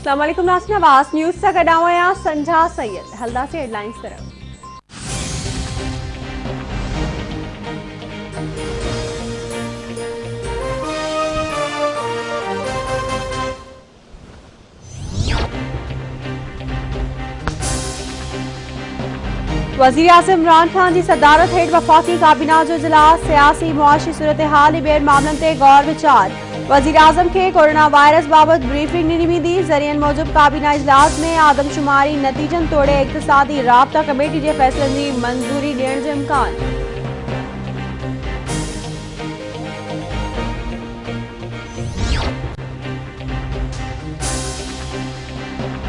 अस्सलाम वालेकुम नाज़रीन, आवाज़ न्यूज़ सां गॾु आहियां संझा सैयद। हलंदासीं हेडलाइंस तरफ़। वज़ीर आज़म इमरान खान की सदारत हेठ वफ़ाक़ी काबीना जो इजलास, सियासी मुआशी सूरत हाल ऐं ॿियनि मामलनि ते गौर विचार। वज़ीर आज़म के कोरोना वायरस बाबत ब्रीफिंग ॾिनी वेंदी। ज़रियनि मूजिब काबीना इजलास में आदमशुमारी नतीजनि तोड़े इक़्तिसादी राब्ता कमेटी के फ़ैसिलनि की मंज़ूरी ॾियण जो इम्कान।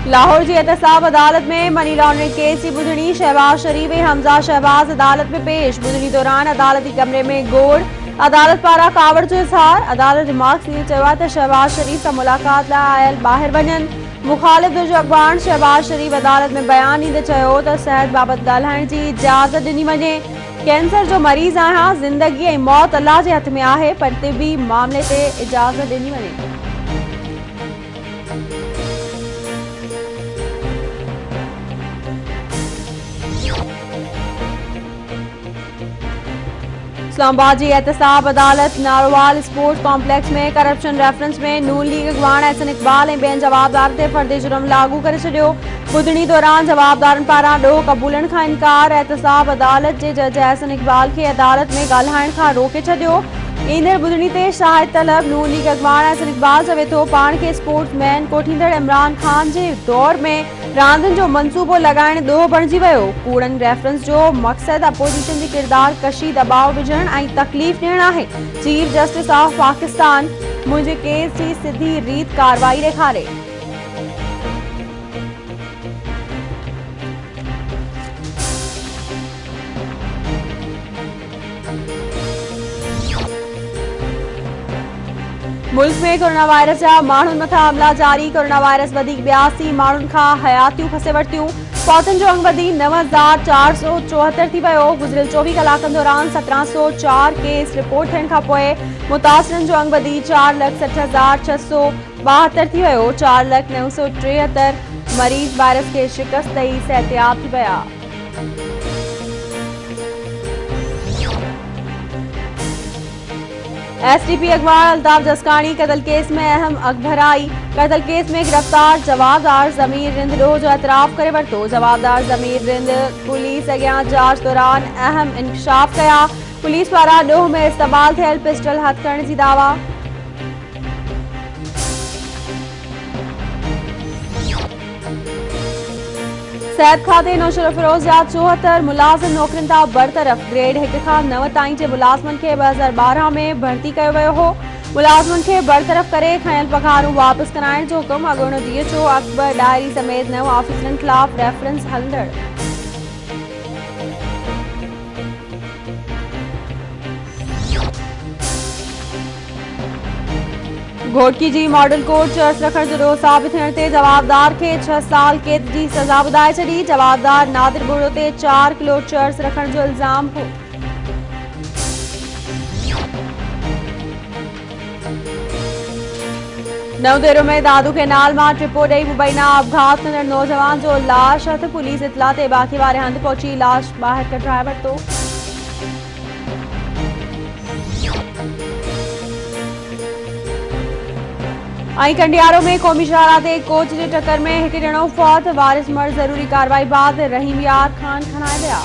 लाहौर की एहतसाब अदालत में मनी लॉन्ड्रिंग केस की बुधणी। शहबाज शरीफ ऐं हमजा शहबाज अदालत में पेश। बुधणी दौरान अदालती कमरे में गोड़। अदालत पारा कावड़ जो इज़हार। अदालत रिमार्क्स में चयो त शहबाज शरीफ से मुलाकात लाइ आयल ॿाहिरि वञनि। मुखालिफ़ धुर जो अॻवान शहबाज शरीफ अदालत में बयान ॾींदे चयो त सिहत बाबति ॻाल्हाइण की इजाज़त ॾिनी वञे। कैंसर जो मरीज़ आहियां, ज़िंदगी ऐं मौत अल्लाह के हथ में आहे, पर तिबी मामले ते इजाज़त ॾिनी वञे। इस्लामाबाद की एहतसाब अदालत नारोवाल स्पोर्ट्स कॉम्प्लेक्स में करप्शन रेफरेंस में नून लीग अॻवान एहसन इक़बाल ऐं ॿियनि जवाबदारनि ते फर्दी जुर्म लागू करे छॾियो। बुधणी दौरान जवाबदारनि पारां ॾोह क़बूलण खां इनकार। एहतसाब अदालत के जज एहसन इक़बाल के अदालत में ॻाल्हाइण खां रोके छॾियो। ईंदड़ बुधणी ते शाहिद तलब। नून लीग अॻवान एहसन इक़बाल चवे थो पाण खे स्पोर्ट्समैन कोठींदड़ इमरान खान के दौर में रांदियुनि जो मंसूबो लगाइण ॾोह बणिजी वियो। कूड़नि रेफरेंस जो मक़सद अपोजिशन जी किरदार कशी, दबाव विझण ऐं तकलीफ़ ॾियण आहे। चीफ जस्टिस ऑफ पाकिस्तान मुंहिंजे केस की सिधी रीत कार्रवाई ॾेखारे। मुल्क में कोरोना वायरस जा माण्हुनि मथां हमला जारी। कोरोना वायरस वधीक 82 माण्हुनि खां हयातियूं खसे वरितियूं। फौतनि जो अंग वधी 9474 थी वियो। गुज़िरियल 24 कलाकनि दौरान 1704 केस रिपोर्ट थियण खां पोइ मुतासिरनि जो अंग वधी 4,60,672 थी वियो। 4,09,73 मरीज़ वायरस के शिकस्त ॾेई सेहतियाब थी विया। एसडीपी अगवान अल्ताफ जसकानी कत्ल केस में अहम अखबराई। कत्ल केस में गिरफ्तार जवाबदार ज़मीर रिंद ॾोह जो एतराफ़ करे वरितो। जवाबदार ज़मीर रिंद पुलिस अॻियां जांच दौरान अहम इंकशाफ कया। पुलिस पारां ॾोह में इस्तेमाल थियल पिस्टल हथ करण जी दावा। सेहत खाते नौशर फिरोज जा 74 मुलाज़िम नौकरियुनि तां बरतरफ़। ग्रेड 1 खां 9 ताईं जे मुलाज़िमनि खे 2012 में भर्ती कयो वियो हो। मुलाज़िमनि खे बरतरफ़ करे खयल पघारूं वापसि कराइण जो हुकुम। अॻूणो डीएचओ अकबर डायरी समेत 9 ऑफिसरनि ख़िलाफ़ रेफरेंस हलंदड़। घोटकी जी मॉडल कोर्ट चर्च रखण जो ॾोह साबित थियण ते जवाबदार के 6 साल कैद जी सज़ा ॿुधाए छॾी। जवाबदार नादिर बुढ़ो ते 4 किलो चर्च रखण जो इल्ज़ाम हो। नवदेरो में दादू कैनाल मां टिपो ॾेई मुबैना अपघात कंदड़ नौजवान जो लाश हथ। पुलिस इतला ते बाक़ी वारे हंधि पहुची लाश ॿाहिरि कढाए वरितो। ऐं कंडियारो में क़ौमी शाहरा ते कोच जे टक्कर में हिकु ॼणो फौत। वारिस मर्द ज़रूरी कार्रवाई बाद रहीम यार खान खणाए विया।